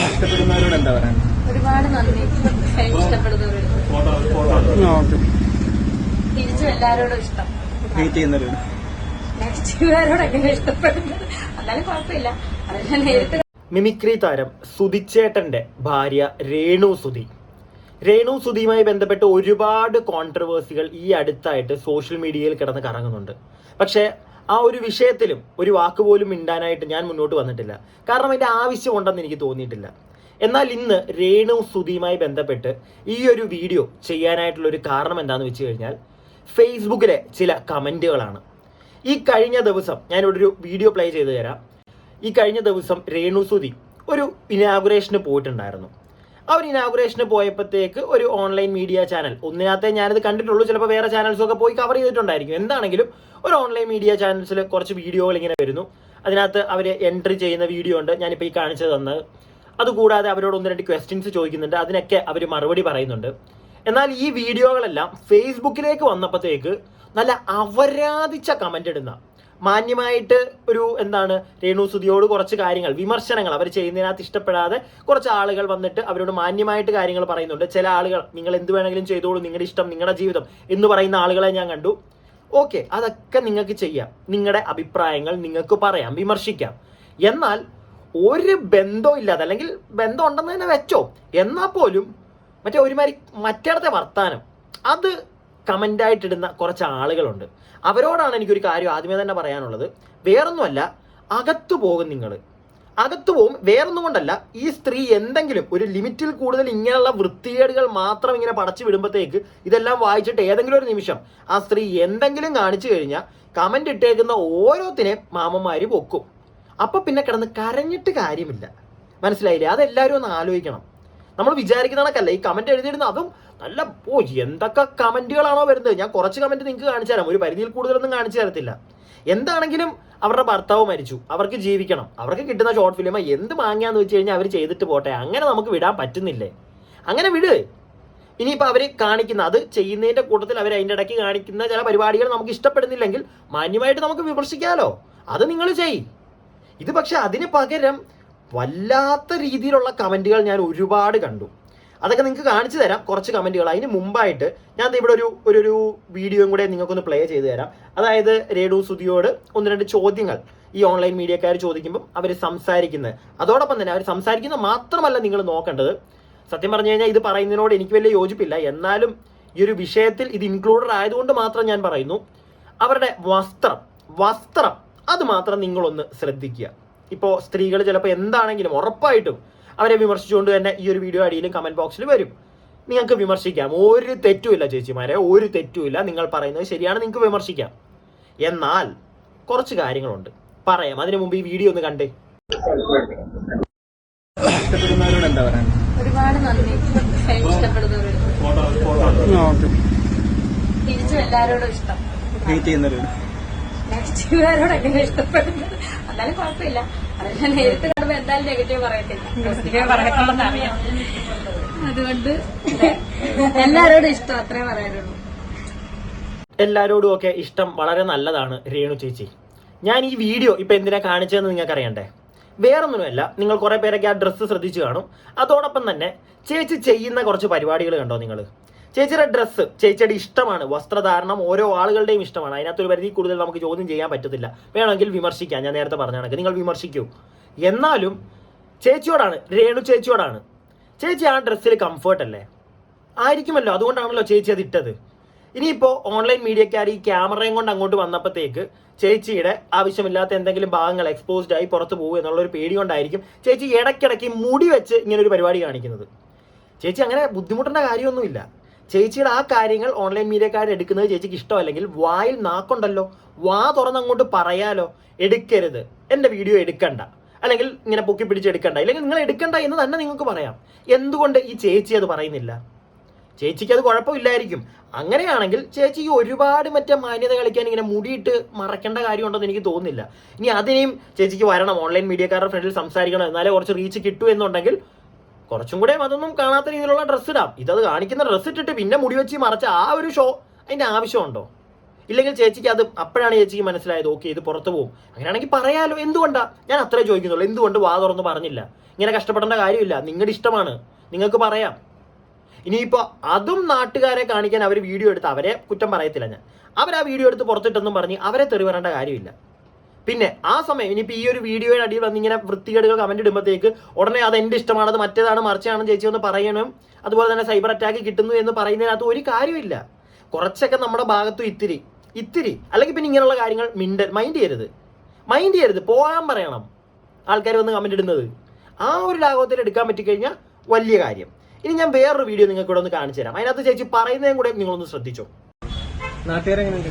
ഇഷ്ടപ്പെടുന്നവരോട് എന്താ പറയാൻ? ഒരുപാട് നന്ദി. ഇഷ്ടപ്പെടുന്നവരോട് തിരിച്ചും എല്ലാരോടും ഇഷ്ടം. ഹേറ്റ് ചെയ്യുന്നവരോട് നെഗറ്റീവുകാരോടൊക്കെ ഇഷ്ടപ്പെടുന്നത്, എന്നാലും കുഴപ്പമില്ല. അതെല്ലാം നേരിട്ട്. മിമിക്രി താരം സുധിച്ചേട്ടന്റെ ഭാര്യ രേണു സുധിയുമായി ബന്ധപ്പെട്ട് ഒരുപാട് കോൺട്രവേഴ്സികൾ ഈ അടുത്തായിട്ട് സോഷ്യൽ മീഡിയയിൽ കിടന്ന് കറങ്ങുന്നുണ്ട്. പക്ഷേ ആ ഒരു വിഷയത്തിലും ഒരു വാക്ക് പോലും മിണ്ടാനായിട്ട് ഞാൻ മുന്നോട്ട് വന്നിട്ടില്ല. കാരണം അതിന്റെ ആവശ്യമുണ്ടെന്ന് എനിക്ക് തോന്നിയിട്ടില്ല. എന്നാൽ ഇന്ന് രേണു സുധിയുമായി ബന്ധപ്പെട്ട് ഈ ഒരു വീഡിയോ ചെയ്യാനായിട്ടുള്ള ഒരു കാരണം എന്താണെന്ന് വെച്ച് കഴിഞ്ഞാൽ ഫേസ്ബുക്കിലെ ചില കമന്റുകളാണ്. ഈ കഴിഞ്ഞ ദിവസം ഞാനിവിടെ ഒരു വീഡിയോ പ്ലേ ചെയ്തു തരാം. ഈ കഴിഞ്ഞ ദിവസം രേണു സുധി ഒരു ഇനാഗുറേഷന് പോയിട്ടുണ്ടായിരുന്നു. ആ ഒരു ഇനാഗുറേഷന് പോയപ്പോഴത്തേക്ക് ഒരു ഓൺലൈൻ മീഡിയ ചാനൽ, ഒന്നിനകത്തേ ഞാനിത് കണ്ടിട്ടുള്ളൂ, ചിലപ്പോൾ വേറെ ചാനൽസൊക്കെ പോയി കവർ ചെയ്തിട്ടുണ്ടായിരിക്കും. എന്താണെങ്കിലും ഒരു ഓൺലൈൻ മീഡിയ ചാനൽസിൽ കുറച്ച് വീഡിയോകൾ ഇങ്ങനെ വരുന്നു. അതിനകത്ത് അവർ എൻട്രി ചെയ്യുന്ന വീഡിയോ ഉണ്ട്, ഞാനിപ്പോൾ ഈ കാണിച്ചു തന്നത്. അതുകൂടാതെ അവരോട് 1-2 ക്വസ്റ്റ്യൻസ് ചോദിക്കുന്നുണ്ട്, അതിനൊക്കെ അവർ മറുപടി പറയുന്നുണ്ട്. എന്നാൽ ഈ വീഡിയോകളെല്ലാം ഫേസ്ബുക്കിലേക്ക് വന്നപ്പോഴത്തേക്ക് നല്ല അവരാധിച്ച കമന്റ് ഇടുന്ന, മാന്യമായിട്ട് ഒരു രേണു സുധിയോട് കുറച്ച് കാര്യങ്ങൾ, വിമർശനങ്ങൾ അവർ ചെയ്യുന്നതിനകത്ത് ഇഷ്ടപ്പെടാതെ കുറച്ച് ആളുകൾ വന്നിട്ട് അവരോട് മാന്യമായിട്ട് കാര്യങ്ങൾ പറയുന്നുണ്ട്. ചില ആളുകൾ നിങ്ങൾ എന്ത് വേണമെങ്കിലും ചെയ്തോളൂ, നിങ്ങളുടെ ഇഷ്ടം, നിങ്ങളുടെ ജീവിതം എന്ന് പറയുന്ന ആളുകളെ ഞാൻ കണ്ടു. ഓക്കെ, അതൊക്കെ നിങ്ങൾക്ക് ചെയ്യാം, നിങ്ങളുടെ അഭിപ്രായങ്ങൾ നിങ്ങൾക്ക് പറയാം, വിമർശിക്കാം. എന്നാൽ ഒരു ബന്ധവും ഇല്ലാതെ, അല്ലെങ്കിൽ ബന്ധം ഉണ്ടെന്ന് തന്നെ വെച്ചോ, എന്നാൽ പോലും മറ്റേടത്തെ വർത്താനം അത് കമൻ്റായിട്ടിടുന്ന കുറച്ച് ആളുകളുണ്ട്. അവരോടാണ് എനിക്കൊരു കാര്യം ആദ്യമേ തന്നെ പറയാനുള്ളത്. വേറൊന്നുമല്ല, അകത്തു പോകും നിങ്ങൾ, അകത്തു പോകും. വേറൊന്നും കൊണ്ടല്ല, ഈ സ്ത്രീ എന്തെങ്കിലും ഒരു ലിമിറ്റിൽ കൂടുതൽ ഇങ്ങനെയുള്ള വൃത്തികേടുകൾ മാത്രം ഇങ്ങനെ പടച്ചു വിടുമ്പോഴത്തേക്ക് ഇതെല്ലാം വായിച്ചിട്ട് ഏതെങ്കിലും ഒരു നിമിഷം ആ സ്ത്രീ എന്തെങ്കിലും കാണിച്ചു കഴിഞ്ഞാൽ കമൻ്റ് ഇട്ടേക്കുന്ന ഓരോത്തിനെയും മാമന്മാര് പൊക്കും. അപ്പൊ പിന്നെ കിടന്ന് കരഞ്ഞിട്ട് കാര്യമില്ല. മനസ്സിലായില്ലേ? അതെല്ലാവരും ഒന്ന് ആലോചിക്കണം. നമ്മൾ വിചാരിക്കുന്ന കണക്കല്ല ഈ കമന്റ് എഴുതിയിരുന്ന, അതും നല്ല എന്തൊക്കെ കമന്റുകളാണോ വരുന്നത്. ഞാൻ കുറച്ച് കമന്റ് നിങ്ങൾക്ക് കാണിച്ചു തരാം, ഒരു പരിധിയിൽ കൂടുതലൊന്നും കാണിച്ചു തരത്തില്ല. എന്താണെങ്കിലും അവരുടെ ഭർത്താവ് മരിച്ചു, അവർക്ക് ജീവിക്കണം, അവർക്ക് കിട്ടുന്ന ഷോർട്ട് ഫിലിം എന്ത് വാങ്ങിയാന്ന് വെച്ച് കഴിഞ്ഞാൽ അവർ ചെയ്തിട്ട് പോട്ടെ. അങ്ങനെ നമുക്ക് വിടാൻ പറ്റുന്നില്ലേ? അങ്ങനെ വിട്. ഇനിയിപ്പോൾ അവർ കാണിക്കുന്ന, അത് ചെയ്യുന്നതിന്റെ കൂട്ടത്തിൽ അവർ അതിൻ്റെ ഇടയ്ക്ക് കാണിക്കുന്ന ചില പരിപാടികൾ നമുക്ക് ഇഷ്ടപ്പെടുന്നില്ലെങ്കിൽ മാന്യമായിട്ട് നമുക്ക് വിമർശിക്കാമല്ലോ, അത് നിങ്ങൾ ചെയ്. ഇത് പക്ഷെ അതിന് പകരം വല്ലാത്ത രീതിയിലുള്ള കമന്റുകൾ ഞാൻ ഒരുപാട് കണ്ടു. അതൊക്കെ നിങ്ങൾക്ക് കാണിച്ചു തരാം, കുറച്ച് കമന്റുകൾ. അതിന് മുമ്പായിട്ട് ഞാൻ ഇവിടെ ഒരു വീഡിയോയും കൂടെ നിങ്ങൾക്കൊന്ന് പ്ലേ ചെയ്ത് തരാം. അതായത് രേണു സുധിയോട് 1-2 ചോദ്യങ്ങൾ ഈ ഓൺലൈൻ മീഡിയക്കാർ ചോദിക്കുമ്പോൾ അവർ സംസാരിക്കുന്നത്, അതോടൊപ്പം തന്നെ അവർ സംസാരിക്കുന്നത് മാത്രമല്ല നിങ്ങൾ നോക്കേണ്ടത്. സത്യം പറഞ്ഞു കഴിഞ്ഞാൽ ഇത് പറയുന്നതിനോട് എനിക്ക് വലിയ യോജിപ്പില്ല, എന്നാലും ഈ ഒരു വിഷയത്തിൽ ഇത് ഇൻക്ലൂഡഡ് ആയതുകൊണ്ട് മാത്രം ഞാൻ പറയുന്നു. അവരുടെ വസ്ത്രം അത് മാത്രം നിങ്ങളൊന്ന് ശ്രദ്ധിക്കുക. ഇപ്പോൾ സ്ത്രീകൾ ചിലപ്പോൾ എന്താണെങ്കിലും ഉറപ്പായിട്ടും അവരെ വിമർശിച്ചുകൊണ്ട് തന്നെ ഈ ഒരു വീഡിയോ അടിയിലും കമന്റ് ബോക്സിൽ വരും. നിങ്ങൾക്ക് വിമർശിക്കാം, ഒരു തെറ്റുമില്ല ചേച്ചിമാരെ, ഒരു തെറ്റുമില്ല. നിങ്ങൾ പറയുന്നത് ശരിയാണ്, നിങ്ങൾക്ക് വിമർശിക്കാം. എന്നാൽ കുറച്ച് കാര്യങ്ങളുണ്ട്, പറയാം. അതിനു മുമ്പ് ഈ വീഡിയോ ഒന്ന് കണ്ടേ. ഇഷ്ടപ്പെടുന്നവരോട് എന്താ പറയാൻ? ഒരുപാട് നന്ദി. ഇഷ്ടപ്പെടുന്നവരോട് തിരിച്ചും എല്ലാരോടും ഇഷ്ടം. ഹേറ്റ് ചെയ്യുന്നവരോട് നെഗറ്റീവുകാരോടൊക്കെ ഇഷ്ടപ്പെടുന്നത്, എന്നാലും കുഴപ്പമില്ല. അതെല്ലാം നേരിട്ട് കാണുമ്പോൾ എന്തായാലും നെഗറ്റീവ് പറയത്തില്ല, പോസിറ്റീവ് പറയത്തുള്ളതെന്ന് അറിയാം. അതുകൊണ്ട് എല്ലാരോടും ഇഷ്ടം, അത്രേ പറയാനുള്ളൂ. എല്ലാരോടും ഒക്കെ ഇഷ്ടം വളരെ നല്ലതാണ് രേണു ചേച്ചി. ഞാൻ ഈ വീഡിയോ ഇപ്പൊ എന്തിനാ കാണിച്ചതെന്ന് നിങ്ങൾക്ക് അറിയണ്ടേ? വേറൊന്നുമല്ല, നിങ്ങൾ കുറെ പേരൊക്കെ ആ ഡ്രസ്സ് ശ്രദ്ധിച്ചു കാണും. അതോടൊപ്പം തന്നെ ചേച്ചി ചെയ്യുന്ന കുറച്ച് പരിപാടികൾ കണ്ടോ നിങ്ങൾ? ചേച്ചിയുടെ ഡ്രസ്സ് ചേച്ചിയുടെ ഇഷ്ടമാണ്, വസ്ത്രധാരണം ഓരോ ആളുകളുടെയും ഇഷ്ടമാണ്. അതിനകത്തൊരു പരിധി കൂടുതൽ നമുക്ക് ചോദ്യം ചെയ്യാൻ പറ്റത്തില്ല. വേണമെങ്കിൽ വിമർശിക്കാം, ഞാൻ നേരത്തെ പറഞ്ഞ കണക്ക് നിങ്ങൾ വിമർശിക്കൂ. എന്നാലും ചേച്ചിയോടാണ്, രേണു ചേച്ചിയോടാണ്. ചേച്ചി ആ ഡ്രസ്സിൽ കംഫർട്ട് അല്ലേ? ആയിരിക്കുമല്ലോ, അതുകൊണ്ടാണല്ലോ ചേച്ചി അത് ഇട്ടത്. ഇനിയിപ്പോൾ ഓൺലൈൻ മീഡിയക്കാർ ഈ ക്യാമറയും കൊണ്ട് അങ്ങോട്ട് വന്നപ്പോഴത്തേക്ക് ചേച്ചിയുടെ ആവശ്യമില്ലാത്ത എന്തെങ്കിലും ഭാഗങ്ങൾ എക്സ്പോസ്ഡ് ആയി പുറത്ത് പോകും എന്നുള്ളൊരു പേടി കൊണ്ടായിരിക്കും ചേച്ചി ഇടയ്ക്കിടയ്ക്ക് മുടി വെച്ച് ഇങ്ങനെ ഒരു പരിപാടി കാണിക്കുന്നത്. ചേച്ചി അങ്ങനെ ബുദ്ധിമുട്ടേണ്ട കാര്യമൊന്നുമില്ല. ചേച്ചിയുടെ ആ കാര്യങ്ങൾ ഓൺലൈൻ മീഡിയക്കാർ എടുക്കുന്നത് ചേച്ചിക്ക് ഇഷ്ടമല്ലെങ്കിൽ വായിൽ നാക്കുണ്ടല്ലോ, വാ തുറന്നങ്ങോട്ട് പറയാലോ, എടുക്കരുത്, എൻ്റെ വീഡിയോ എടുക്കണ്ട, അല്ലെങ്കിൽ ഇങ്ങനെ പൊക്കി പിടിച്ചെടുക്കണ്ട, ഇല്ലെങ്കിൽ നിങ്ങൾ എടുക്കണ്ട എന്ന് തന്നെ നിങ്ങൾക്ക് പറയാം. എന്തുകൊണ്ട് ഈ ചേച്ചി അത് പറയുന്നില്ല? ചേച്ചിക്ക് അത് കുഴപ്പമില്ലായിരിക്കും. അങ്ങനെയാണെങ്കിൽ ചേച്ചിക്ക് ഒരുപാട് മാന്യത കളിക്കാൻ ഇങ്ങനെ മുടിയിട്ട് മറക്കേണ്ട കാര്യമുണ്ടെന്ന് എനിക്ക് തോന്നുന്നില്ല. ഇനി അതിനെയും ചേച്ചിക്ക് വരണം, ഓൺലൈൻ മീഡിയക്കാരുടെ ഫ്രണ്ടിൽ സംസാരിക്കണം, എന്നാലേ കുറച്ച് റീച്ച് കിട്ടൂ എന്നുണ്ടെങ്കിൽ കുറച്ചും കൂടെ അതൊന്നും കാണാത്ത രീതിയിലുള്ള ഡ്രസ്സ് ഇടാം. ഇതത് കാണിക്കുന്ന ഡ്രസ്സ് ഇട്ടിട്ട് പിന്നെ മുടി വെച്ച് മറച്ച ആ ഒരു ഷോ അതിൻ്റെ ആവശ്യമുണ്ടോ? ഇല്ലെങ്കിൽ ചേച്ചിക്ക് അത് അപ്പോഴാണ് ചേച്ചിക്ക് മനസ്സിലായത് ഓക്കെ ഇത് പുറത്ത് പോകും, അങ്ങനെയാണെങ്കിൽ പറയാലോ, എന്തുകൊണ്ടാ? ഞാൻ അത്രേ ചോദിക്കുന്നുള്ളൂ. എന്തുകൊണ്ട് വാ തുറന്ന് പറഞ്ഞില്ല? ഇങ്ങനെ കഷ്ടപ്പെടേണ്ട കാര്യമില്ല, നിങ്ങളുടെ ഇഷ്ടമാണ്, നിങ്ങൾക്ക് പറയാം. ഇനിയിപ്പോൾ അതും നാട്ടുകാരെ കാണിക്കാൻ അവർ വീഡിയോ എടുത്ത്, അവരെ കുറ്റം പറയത്തില്ല ഞാൻ, അവർ ആ വീഡിയോ എടുത്ത് പുറത്തിട്ടെന്നും പറഞ്ഞ് അവരെ തെറി പറയേണ്ട കാര്യമില്ല. പിന്നെ ആ സമയം ഇനിയിപ്പോൾ ഈ ഒരു വീഡിയോയുടെ അടിയിൽ വന്നിങ്ങനെ വൃത്തികേടുകൾ കമന്റ് ഇടുമ്പോഴത്തേക്ക് ഉടനെ അത് എൻ്റെ ഇഷ്ടമാണ്, അത് മറ്റേതാണ് മറിച്ചാണെന്ന് ചേച്ചി ഒന്ന് പറയണം, അതുപോലെ തന്നെ സൈബർ അറ്റാക്ക് കിട്ടുന്നു എന്ന് പറയുന്നതിനകത്ത് ഒരു കാര്യമില്ല. കുറച്ചൊക്കെ നമ്മുടെ ഭാഗത്തും ഇത്തിരി അല്ലെങ്കിൽ പിന്നെ ഇങ്ങനെയുള്ള കാര്യങ്ങൾ മൈൻഡ് ചെയ്യരുത്, പോകാൻ പറയണം ആൾക്കാർ വന്ന് കമന്റ് ഇടുന്നത്. ആ ഒരു ലാഘവത്തിൽ എടുക്കാൻ പറ്റിക്കഴിഞ്ഞാൽ വലിയ കാര്യം. ഇനി ഞാൻ വേറൊരു വീഡിയോ നിങ്ങൾക്ക് ഇവിടെ ഒന്ന് കാണിച്ചു തരാം. അതിനകത്ത് ചേച്ചി പറയുന്നതും കൂടെ നിങ്ങളൊന്ന് ശ്രദ്ധിച്ചോ. നാട്ടുകാരെങ്ങനെയുണ്ട്?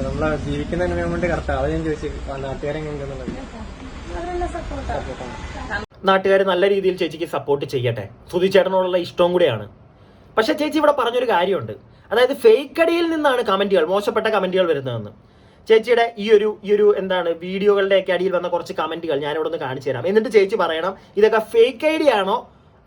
നമ്മളെ ജീവിക്കുന്ന എൻവയോൺമെന്റ് കറക്റ്റാ, അത് ഞാൻ ചോദിച്ചു. നാട്ടുകാരെങ്ങനെയുണ്ടെന്നുള്ളത് നാട്ടുകാർ നല്ല രീതിയിൽ ചേച്ചിക്ക് സപ്പോർട്ട് ചെയ്യട്ടെ, സുധിച്ചേട്ടനോടുള്ള ഇഷ്ടവും കൂടെയാണ്. പക്ഷെ ചേച്ചി ഇവിടെ പറഞ്ഞൊരു കാര്യമുണ്ട്, അതായത് ഫേക്ക് അടിയിൽ നിന്നാണ് കമന്റുകൾ, മോശപ്പെട്ട കമന്റുകൾ വരുന്നതെന്ന്. ചേച്ചിയുടെ ഈ ഒരു എന്താണ് വീഡിയോകളുടെയൊക്കെ അടിയിൽ വന്ന കുറച്ച് കമന്റുകൾ ഞാൻ ഇവിടെ ഒന്ന് കാണിച്ചു തരാം. എന്നിട്ട് ചേച്ചി പറയണം ഇതൊക്കെ ഫേക്ക് ഐഡി ആണോ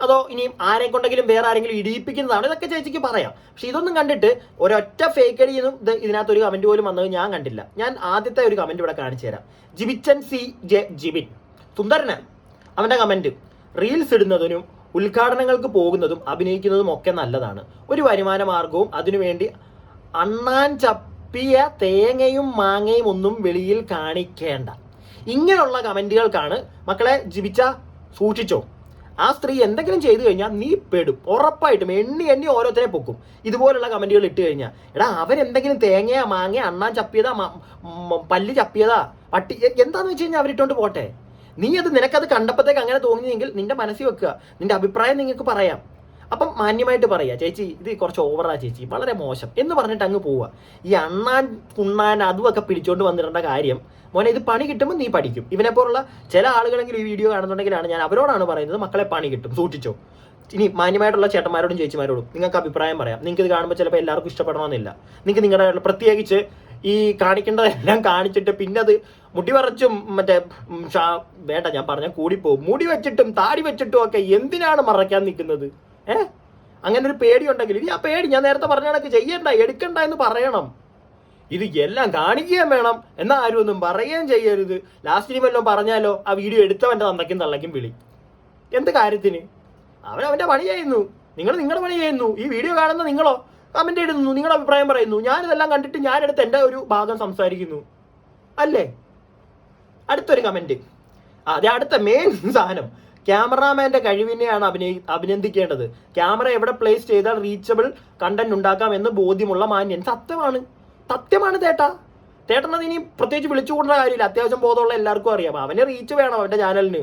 അതോ ഇനിയും ആരെ കൊണ്ടെങ്കിലും വേറെ ആരെങ്കിലും ഇടിയിപ്പിക്കുന്നതാണോ, ഇതൊക്കെ ചേച്ചിക്ക് പറയാം. പക്ഷെ ഇതൊന്നും കണ്ടിട്ട് ഒരൊറ്റ ഫേക്ക് ഐഡിയൊന്നും ഇതിനകത്ത് ഒരു കമന്റ് പോലും വന്നത് ഞാൻ കണ്ടില്ല. ഞാൻ ആദ്യത്തെ ഒരു കമന്റ് ഇവിടെ കാണിച്ചു തരാം. ജിബിച്ചൻ ജിബിൻ സുന്ദരന് അവന്റെ കമന്റ്, റീൽസ് ഇടുന്നതിനും ഉദ്ഘാടനങ്ങൾക്ക് പോകുന്നതും അഭിനയിക്കുന്നതും ഒക്കെ നല്ലതാണ്, ഒരു വരുമാന മാർഗവും, അതിനുവേണ്ടി അണ്ണാൻ ചപ്പിയ തേങ്ങയും മാങ്ങയും ഒന്നും വെളിയിൽ കാണിക്കേണ്ട. ഇങ്ങനെയുള്ള കമന്റുകൾക്കാണ് മക്കളെ ജിബിച്ച സൂക്ഷിച്ചോ. ആ സ്ത്രീ എന്തെങ്കിലും ചെയ്തു കഴിഞ്ഞാൽ നീ പെടും, ഉറപ്പായിട്ടും എണ്ണി ഓരോരുത്തരെ പൊക്കും. ഇതുപോലുള്ള കമന്റുകൾ ഇട്ട് കഴിഞ്ഞാൽ എടാ അവരെന്തെങ്കിലും തേങ്ങയാ മാങ്ങ അണ്ണാൻ ചപ്പിയതാ പല്ല് ചപ്പിയതാ പട്ടി എന്താന്ന് വെച്ച് കഴിഞ്ഞാൽ അവരിട്ടോണ്ട് പോട്ടെ. നീ അത് നിനക്കത് കണ്ടപ്പോഴത്തേക്ക് അങ്ങനെ തോന്നിയെങ്കിൽ നിന്റെ മനസ്സിൽ വെക്കുക, നിന്റെ അഭിപ്രായം നിങ്ങൾക്ക് പറയാം. അപ്പം മാന്യമായിട്ട് പറയാ ചേച്ചി ഇത് കുറച്ച് ഓവറാ ചേച്ചി, വളരെ മോശം എന്ന് പറഞ്ഞിട്ട് അങ്ങ് പോവുക. ഈ അണ്ണാൻ കുണ്ണാൻ അതുമൊക്കെ പിടിച്ചോണ്ട് വന്നിടേണ്ട കാര്യം മോനെ, ഇത് പണി കിട്ടുമ്പോൾ നീ പഠിക്കും. ഇവനെ പോലുള്ള ചില ആളുകളെങ്കിലും ഈ വീഡിയോ കാണുന്നുണ്ടെങ്കിലാണ് ഞാൻ അവരോടാണ് പറയുന്നത്, മക്കളെ പണി കിട്ടും, സൂക്ഷിച്ചോ. ഇനി മാന്യമായിട്ടുള്ള ചേട്ടന്മാരോടും ചേച്ചിമാരോടും നിങ്ങൾക്ക് അഭിപ്രായം പറയാം. നിങ്ങൾക്ക് ഇത് കാണുമ്പോൾ ചിലപ്പോൾ എല്ലാവർക്കും ഇഷ്ടപ്പെടണമെന്നില്ല. നിങ്ങൾക്ക് നിങ്ങളുടെ പ്രത്യേകിച്ച് ഈ കാണിക്കേണ്ടതെല്ലാം കാണിച്ചിട്ട് പിന്നെ അത് മുടി വറച്ചും മറ്റേ വേണ്ട ഞാൻ പറഞ്ഞാൽ കൂടിപ്പോവും, മുടി വെച്ചിട്ടും താടി വെച്ചിട്ടും ഒക്കെ എന്തിനാണ് മറയ്ക്കാൻ നിൽക്കുന്നത്? അങ്ങനെ ഒരു പേടി ഉണ്ടെങ്കിൽ ഇനി ആ പേടി ഞാൻ നേരത്തെ പറഞ്ഞ കണക്ക് ചെയ്യണ്ട, എടുക്കണ്ട എന്ന് പറയണം. ഇത് എല്ലാം കാണിക്കുകയും വേണം, എന്നാൽ ആരും ഒന്നും പറയുകയും ചെയ്യരുത്. ലാസ്റ്റിന് വല്ലതും പറഞ്ഞാലോ ആ വീഡിയോ എടുത്തവൻ്റെ തന്തയ്ക്കും തള്ളയ്ക്കും വിളി. എന്ത് കാര്യത്തിന്? അവൻ്റെ പണി ചെയ്യുന്നു, നിങ്ങൾ നിങ്ങളുടെ പണി ചെയ്യുന്നു. ഈ വീഡിയോ കാണുന്ന നിങ്ങളോ കമന്റ് ഇടുന്നു, നിങ്ങളുടെ അഭിപ്രായം പറയുന്നു. ഞാനിതെല്ലാം കണ്ടിട്ട് ഞാനെടുത്ത് എൻ്റെ ഒരു ഭാഗം സംസാരിക്കുന്നു അല്ലേ. അടുത്തൊരു കമന്റ്, അതെ അടുത്ത മെയിൻ സാധനം, ക്യാമറാമാന്റെ കഴിവിനെയാണ് അഭിനന്ദിക്കേണ്ടത്. ക്യാമറ എവിടെ പ്ലേസ് ചെയ്താൽ റീച്ചബിൾ കണ്ടന്റ് ഉണ്ടാക്കാം എന്ന് ബോധ്യമുള്ള മാന്യൻ. സത്യമാണ് തേട്ടനത് ഇനി പ്രത്യേകിച്ച് വിളിച്ചുകൂടേണ്ട കാര്യമില്ല, അത്യാവശ്യം ബോധമുള്ള എല്ലാവർക്കും അറിയാം. അവന് റീച്ച് വേണം അവന്റെ ചാനലിന്,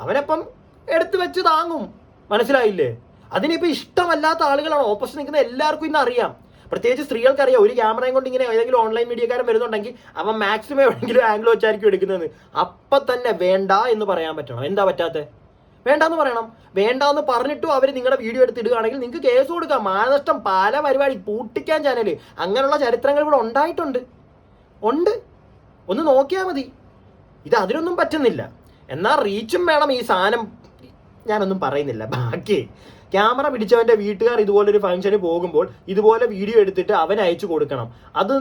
അവനപ്പം എടുത്തു വെച്ച് താങ്ങും. മനസ്സിലായില്ലേ? അതിനിപ്പോൾ ഇഷ്ടമല്ലാത്ത ആളുകളാണ് ഓപ്പോസിറ്റ് നിൽക്കുന്ന എല്ലാവർക്കും ഇന്ന് അറിയാം. പ്രത്യേകിച്ച് സ്ത്രീകൾക്കറിയാം, ഒരു ക്യാമറയും കൊണ്ട് ഇങ്ങനെ ഏതെങ്കിലും ഓൺലൈൻ മീഡിയക്കാരൻ വരുന്നുണ്ടെങ്കിൽ അവൻ മാക്സിമം എവിടെയെങ്കിലും ആംഗിൾ വെച്ചായിരിക്കും എടുക്കുന്നതെന്ന്. അപ്പം തന്നെ വേണ്ട എന്ന് പറയാൻ പറ്റണം. എന്താ പറ്റാത്തത്? വേണ്ടാന്ന് പറയണം. വേണ്ടാന്ന് പറഞ്ഞിട്ടും അവർ നിങ്ങളുടെ വീഡിയോ എടുത്തിടുകയാണെങ്കിൽ നിങ്ങൾക്ക് കേസ് കൊടുക്കാം, മാനനഷ്ടം, പല പരിപാടി, പൂട്ടിക്കാൻ ചാനല്, അങ്ങനെയുള്ള ചരിത്രങ്ങൾ ഇവിടെ ഉണ്ടായിട്ടുണ്ട്. ഒന്ന് നോക്കിയാൽ മതി. ഇത് അതിനൊന്നും പറ്റുന്നില്ല. എന്നാൽ റീച്ചും വേണം ഈ സാധനം. ഞാനൊന്നും പറയുന്നില്ല. ബാക്കി ക്യാമറ പിടിച്ചവൻ്റെ വീട്ടുകാർ ഇതുപോലൊരു ഫംഗ്ഷന് പോകുമ്പോൾ ഇതുപോലെ വീഡിയോ എടുത്തിട്ട് അവൻ അയച്ചു കൊടുക്കണം. അത്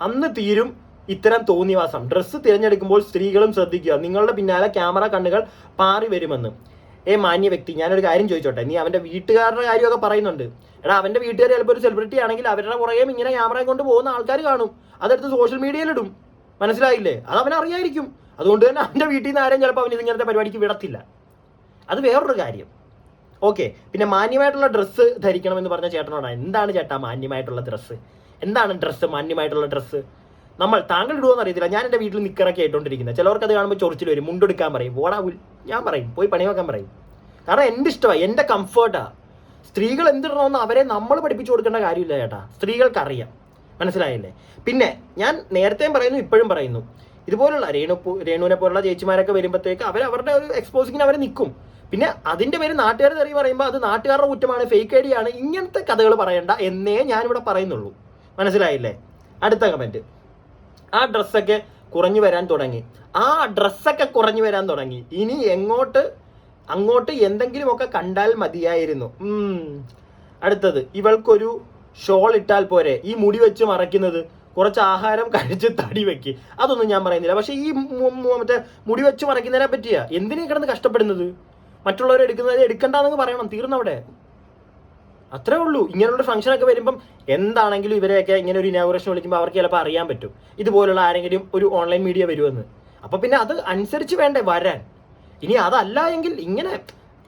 അന്ന് തീരും ഇത്തരം തോന്നിവാസം. ഡ്രസ്സ് തിരഞ്ഞെടുക്കുമ്പോൾ സ്ത്രീകളും ശ്രദ്ധിക്കുക, നിങ്ങളുടെ പിന്നാലെ ക്യാമറ കണ്ണുകൾ പാറി വരുമെന്ന്. മാന്യ വ്യക്തി, ഞാനൊരു കാര്യം ചോദിച്ചോട്ടെ, നീ അവൻ്റെ വീട്ടുകാരുടെ കാര്യമൊക്കെ പറയുന്നുണ്ട്. എടാ അവൻ്റെ വീട്ടുകാർ ചിലപ്പോൾ ഒരു സെലിബ്രിറ്റി ആണെങ്കിൽ അവരുടെ പുറകെ ഇങ്ങനെ ക്യാമറയും കൊണ്ട് പോകുന്ന ആൾക്കാർ കാണും, അതെടുത്ത് സോഷ്യൽ മീഡിയയിലിടും. മനസ്സിലായില്ലേ? അത് അവനറിയായിരിക്കും. അതുകൊണ്ട് തന്നെ അവൻ്റെ വീട്ടിൽ നിന്ന് ആരെയും ചിലപ്പോൾ അവൻ ഇങ്ങനത്തെ പരിപാടിക്ക് വിടത്തില്ല. അത് വേറൊരു കാര്യം. ഓക്കെ, പിന്നെ മാന്യമായിട്ടുള്ള ഡ്രസ്സ് ധരിക്കണമെന്ന് പറഞ്ഞ ചേട്ടനോടാണ്. എന്താണ് ചേട്ടാ മാന്യമായിട്ടുള്ള ഡ്രസ്സ്? എന്താണ് ഡ്രസ്സ്? മാന്യമായിട്ടുള്ള ഡ്രസ്സ് താങ്കൾ ഇടുവോന്ന് അറിയത്തില്ല. ഞാൻ എൻ്റെ വീട്ടിൽ നിക്കറൊക്കെ ആയിട്ടോണ്ടിരിക്കുന്നത്. ചിലവർക്ക് അത് കാണുമ്പോൾ ചൊറിച്ചിൽ വരും, മുണ്ടെടുക്കാൻ പറയും, ഓടാവിൽ ഞാൻ പറയും പോയി പണി വെക്കാൻ പറയും. കാരണം എൻ്റെ ഇഷ്ടമാണ്, എൻ്റെ കംഫേർട്ടാ. സ്ത്രീകൾ എന്തിടണമെന്ന് അവരെ നമ്മൾ പഠിപ്പിച്ചു കൊടുക്കേണ്ട കാര്യമില്ല ചേട്ടാ, സ്ത്രീകൾക്കറിയാം. മനസ്സിലായില്ലേ? പിന്നെ ഞാൻ നേരത്തെയും പറയുന്നു ഇപ്പോഴും പറയുന്നു, ഇതുപോലുള്ള രേണുവിനെ പോലുള്ള ചേച്ചിമാരൊക്കെ വരുമ്പോഴത്തേക്ക് അവരുടെ ഒരു എക്സ്പോസിങ്ങിന് അവർ നിൽക്കും. പിന്നെ അതിൻ്റെ പേര് നാട്ടുകാർ തെറി പറയുമ്പോൾ അത് നാട്ടുകാരുടെ കുറ്റമാണ്, ഫേക്ക് ഐ ഡിയാണ്, ഇങ്ങനത്തെ കഥകൾ പറയണ്ട എന്നേ ഞാനിവിടെ പറയുന്നുള്ളൂ. മനസ്സിലായില്ലേ? അടുത്ത കമൻറ്റ്, ആ ഡ്രസ്സൊക്കെ കുറഞ്ഞു വരാൻ തുടങ്ങി. ആ ഡ്രസ്സൊക്കെ കുറഞ്ഞു വരാൻ തുടങ്ങി. ഇനി അങ്ങോട്ട് എന്തെങ്കിലുമൊക്കെ കണ്ടാൽ മതിയായിരുന്നു. അടുത്തത്, ഇവൾക്കൊരു ഷോൾ ഇട്ടാൽ പോരെ, ഈ മുടി വെച്ച് മറയ്ക്കുന്നത്, കുറച്ച് ആഹാരം കഴിച്ച് തടി വെക്ക്. അതൊന്നും ഞാൻ പറയുന്നില്ല. പക്ഷെ ഈ മറ്റേ മുടി വെച്ച് മറയ്ക്കുന്നതിനെ പറ്റിയാ എന്തിനാ കിടന്ന് കഷ്ടപ്പെടുന്നത്? മറ്റുള്ളവർ എടുക്കുന്നത് എടുക്കണ്ടെന്ന് പറയണം, തീർന്നവിടെ. അത്രേ ഉള്ളൂ. ഇങ്ങനെയുള്ള ഫംഗ്ഷനൊക്കെ വരുമ്പം എന്താണെങ്കിലും ഇവരെയൊക്കെ ഇങ്ങനെ ഒരു ഇനാഗുറേഷൻ വിളിക്കുമ്പോൾ അവർക്ക് ചിലപ്പോൾ അറിയാൻ പറ്റും ഇതുപോലുള്ള ആരെങ്കിലും ഒരു ഓൺലൈൻ മീഡിയ വരുമെന്ന്. അപ്പൊ പിന്നെ അത് അനുസരിച്ച് വേണ്ടേ വരാൻ. ഇനി അതല്ല എങ്കിൽ ഇങ്ങനെ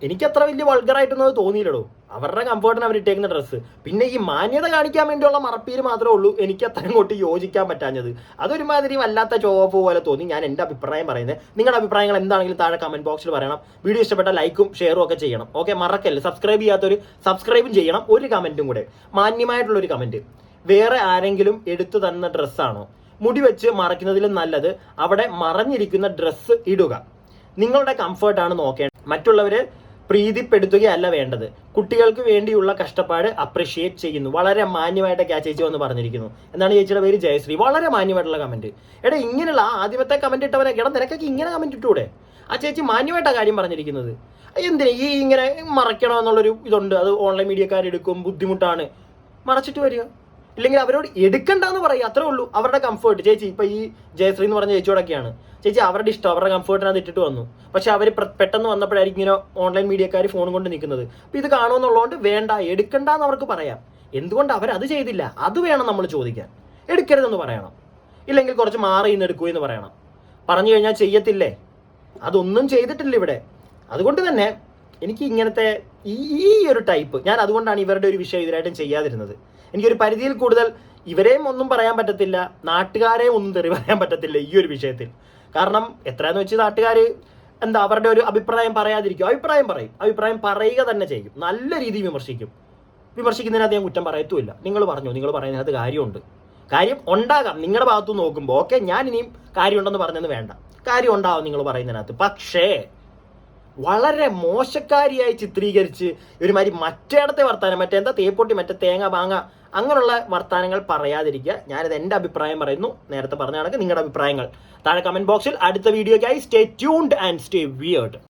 എനിക്കത്ര വലിയ വൾഗറായിട്ടൊന്നും അത് തോന്നിയില്ലടോ. അവരുടെ കംഫർട്ടിന് അവർ ഇട്ടേക്കുന്ന ഡ്രസ്സ്. പിന്നെ ഈ മാന്യത കാണിക്കാൻ വേണ്ടിയുള്ള മറപ്പീര് മാത്രമേ ഉള്ളൂ എനിക്ക് അത്ര അങ്ങോട്ട് യോജിക്കാൻ പറ്റാഞ്ഞത്. അതൊരുമാതിരി വല്ലാത്ത ചോപ്പ് പോലെ തോന്നി. ഞാൻ എൻ്റെ അഭിപ്രായം പറയുന്നത്. നിങ്ങളുടെ അഭിപ്രായങ്ങൾ എന്താണെങ്കിലും താഴെ കമന്റ് ബോക്സിൽ പറയണം. വീഡിയോ ഇഷ്ടപ്പെട്ട ലൈക്കും ഷെയറും ഒക്കെ ചെയ്യണം. ഓക്കെ, മറക്കല്ലേ. സബ്സ്ക്രൈബ് ചെയ്യാത്തൊരു സബ്സ്ക്രൈബും ചെയ്യണം. ഒരു കമന്റും കൂടെ, മാന്യമായിട്ടുള്ളൊരു കമന്റ്. വേറെ ആരെങ്കിലും എടുത്തു തന്ന ഡ്രസ്സാണോ മുടി വെച്ച് മറയ്ക്കുന്നതിലും നല്ലത് അവിടെ മറഞ്ഞിരിക്കുന്ന ഡ്രസ്സ് ഇടുക. നിങ്ങളുടെ കംഫർട്ടാണ് നോക്കേണ്ടത്. മറ്റുള്ളവരെ പ്രീതിപ്പെടുത്തുകയല്ല വേണ്ടത്. കുട്ടികൾക്ക് വേണ്ടിയുള്ള കഷ്ടപ്പാട് അപ്രിഷിയേറ്റ് ചെയ്യുന്നു. വളരെ മാന്യമായിട്ടൊക്കെ ആ ചേച്ചി വന്ന് പറഞ്ഞിരിക്കുന്നു. എന്താണ് ചേച്ചിയുടെ പേര്? ജയശ്രീ. വളരെ മാന്യമായിട്ടുള്ള കമന്റ്. എടാ ഇങ്ങനെയുള്ള ആദ്യമത്തെ കമന്റ് ഇട്ടവനൊക്കെ എടാ നിനക്കൊക്കെ ഇങ്ങനെ കമന്റ് ഇട്ടൂടെ? ആ ചേച്ചി മാന്യമായിട്ടാണ് കാര്യം പറഞ്ഞിരിക്കുന്നത്. എന്തിനാ ഈ ഇങ്ങനെ മറയ്ക്കണം എന്നുള്ളൊരു ഇതുണ്ട്. അത് ഓൺലൈൻ മീഡിയക്കാരെടുക്കും, ബുദ്ധിമുട്ടാണ്. മറച്ചിട്ട് വരിക. ഇല്ലെങ്കിൽ അവരോട് എടുക്കണ്ടെന്ന് പറയുക. അത്രേ ഉള്ളൂ. അവരുടെ കംഫർട്ട്. ചേച്ചി ഇപ്പൊ ഈ ജയശ്രീ എന്ന് പറഞ്ഞ ചേച്ചിയോടൊക്കെയാണ്. ചേച്ചി അവരുടെ ഇഷ്ടം, അവരുടെ കംഫർട്ടിനകത്ത് ഇട്ടിട്ട് വന്നു. പക്ഷെ അവർ പെട്ടെന്ന് വന്നപ്പോഴായിരിക്കും ഇങ്ങനെ ഓൺലൈൻ മീഡിയക്കാർ ഫോൺ കൊണ്ട് നിൽക്കുന്നത്. അപ്പൊ ഇത് കാണുമെന്നുള്ളതുകൊണ്ട് വേണ്ട, എടുക്കണ്ടെന്ന് അവർക്ക് പറയാം. എന്തുകൊണ്ട് അവരത് ചെയ്തില്ല? അത് വേണം നമ്മൾ ചോദിക്കാൻ. എടുക്കരുതെന്ന് പറയണം. ഇല്ലെങ്കിൽ കുറച്ച് മാറി ഇന്ന് എടുക്കൂ എന്ന് പറയണം. പറഞ്ഞു കഴിഞ്ഞാൽ ചെയ്യത്തില്ലേ? അതൊന്നും ചെയ്തിട്ടില്ല ഇവിടെ. അതുകൊണ്ട് തന്നെ എനിക്ക് ഇങ്ങനത്തെ ഈ ഒരു ടൈപ്പ്, ഞാൻ അതുകൊണ്ടാണ് ഇവരുടെ ഒരു വിഷയം ഇതിനായിട്ടും ചെയ്യാതിരുന്നത്. എനിക്കൊരു പരിധിയിൽ കൂടുതൽ ഇവരെയും ഒന്നും പറയാൻ പറ്റത്തില്ല, നാട്ടുകാരെയും ഒന്നും തെറി പറയാൻ പറ്റത്തില്ല ഈ ഒരു വിഷയത്തിൽ. കാരണം എത്രയാന്ന് വെച്ച് നാട്ടുകാർ എന്താ അവരുടെ ഒരു അഭിപ്രായം പറയാതിരിക്കും. അഭിപ്രായം പറയും. അഭിപ്രായം പറയുക തന്നെ ചെയ്യും. നല്ല രീതിയിൽ വിമർശിക്കും. വിമർശിക്കുന്നതിനകത്ത് ഞാൻ കുറ്റം പറയത്തുമില്ല. നിങ്ങൾ പറഞ്ഞു, നിങ്ങൾ പറയുന്നതിനകത്ത് കാര്യമുണ്ട്. കാര്യം ഉണ്ടാകാം നിങ്ങളുടെ ഭാഗത്തു നോക്കുമ്പോൾ. ഓക്കെ, ഞാൻ ഇനിയും കാര്യമുണ്ടെന്ന് പറഞ്ഞെന്ന് വേണ്ട. കാര്യം ഉണ്ടാവും നിങ്ങൾ പറയുന്നതിനകത്ത്. പക്ഷേ വളരെ മോശക്കാരിയായി ചിത്രീകരിച്ച് ഒരുമാതിരി മറ്റേടത്തെ വർത്താനം, മറ്റെന്താ തേപ്പൊട്ടി, മറ്റേ തേങ്ങ മാങ്ങ, അങ്ങനെയുള്ള വർത്താനങ്ങൾ പറയാതിരിക്കുക. ഞാനിത് എൻ്റെ അഭിപ്രായം പറയുന്നു. നേരത്തെ പറഞ്ഞ കണക്ക് നിങ്ങളുടെ അഭിപ്രായങ്ങൾ താഴെ കമന്റ് ബോക്സിൽ. അടുത്ത വീഡിയോയ്ക്കായി stay tuned and stay weird.